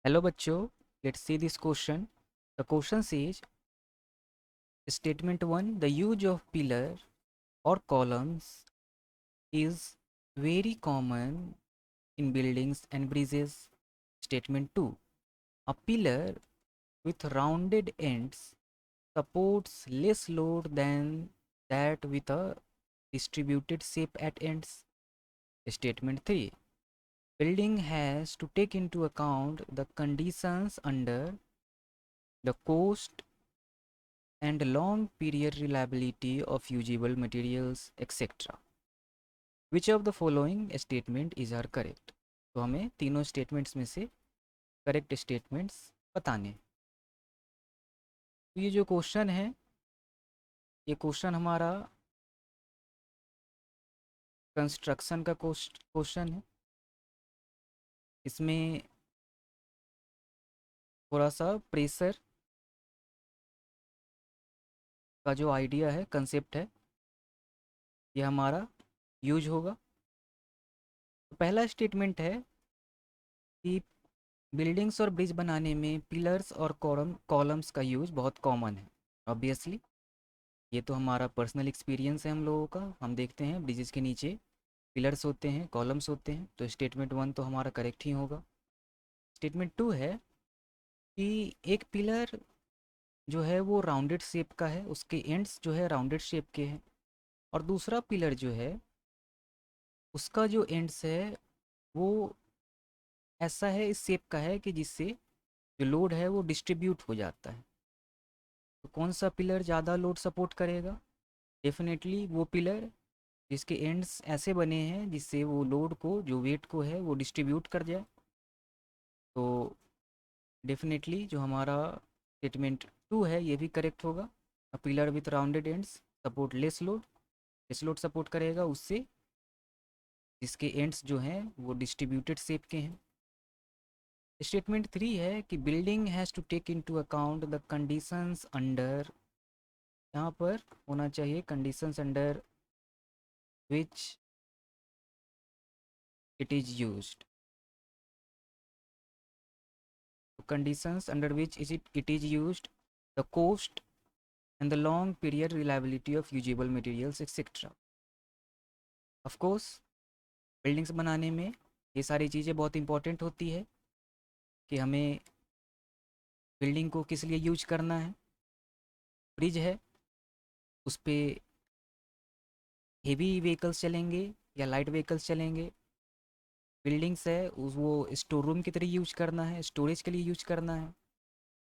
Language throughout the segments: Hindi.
Hello bachcho, let's see this question. The question says statement 1, the use of pillar or columns is very common in buildings and bridges. Statement 2, a pillar with rounded ends supports less load than that with a distributed shape at ends. Statement 3, building has to take into account the conditions under the coast and long period reliability of usable materials etc. Which of the following statement is are correct? तो हमें तीनों स्टेटमेंट्स में से करेक्ट स्टेटमेंट्स बताने। तो ये जो क्वेश्चन है, ये क्वेश्चन हमारा कंस्ट्रक्शन का क्वेश्चन है। इसमें थोड़ा सा प्रेशर का जो आइडिया है, कंसेप्ट है, ये हमारा यूज होगा। तो पहला स्टेटमेंट है कि बिल्डिंग्स और ब्रिज बनाने में पिलर्स और कॉलम्स का यूज़ बहुत कॉमन है। ऑब्वियसली ये तो हमारा पर्सनल एक्सपीरियंस है हम लोगों का। हम देखते हैं ब्रिजेस के नीचे पिलर्स होते हैं, कॉलम्स होते हैं, तो स्टेटमेंट 1 तो हमारा करेक्ट ही होगा। स्टेटमेंट 2 है कि एक पिलर जो है वो राउंडेड शेप का है, उसके एंड्स जो है राउंडेड शेप के हैं, और दूसरा पिलर जो है उसका जो एंड्स है वो ऐसा है, इस शेप का है कि जिससे जो लोड है वो डिस्ट्रीब्यूट हो जाता है। तो कौन सा पिलर ज़्यादा लोड सपोर्ट करेगा? डेफिनेटली वो पिलर जिसके एंड्स ऐसे बने हैं जिससे वो लोड को, जो वेट को है, वो डिस्ट्रीब्यूट कर जाए। तो डेफिनेटली जो हमारा स्टेटमेंट 2 है ये भी करेक्ट होगा। A pillar with rounded ends support less load support करेगा उससे जिसके एंड्स जो हैं वो डिस्ट्रीब्यूटेड शेप के हैं। स्टेटमेंट 3 है कि building has to take into account the conditions under, यहाँ पर होना चाहिए conditions under which it is used. Conditions under which it is used, the cost and the long period reliability of usable materials etc. Of course buildings बनाने में ये सारी चीज़ें बहुत इंपॉर्टेंट होती है कि हमें बिल्डिंग को किस लिए यूज करना है। ब्रिज है, उस पर हेवी व्हीकल्स चलेंगे या लाइट व्हीकल्स चलेंगे। बिल्डिंग्स है उस वो स्टोर रूम की तरह यूज करना है, स्टोरेज के लिए यूज करना है,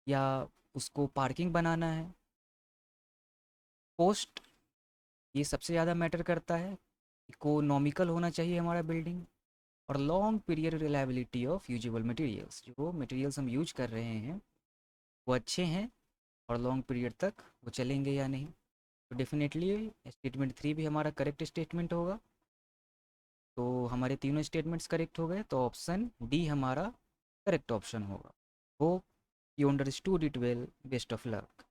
या उसको पार्किंग बनाना है। कॉस्ट ये सबसे ज़्यादा मैटर करता है। इकोनॉमिकल होना चाहिए हमारा बिल्डिंग, और long period reliability of usable materials, जो मटेरियल्स हम यूज कर रहे हैं वो अच्छे हैं और लॉन्ग पीरियड तक वो चलेंगे या नहीं। तो डेफिनेटली स्टेटमेंट 3 भी हमारा करेक्ट स्टेटमेंट होगा। तो हमारे तीनों स्टेटमेंट्स करेक्ट हो गए, तो ऑप्शन डी हमारा करेक्ट ऑप्शन होगा। Hope you understood it well, best of luck.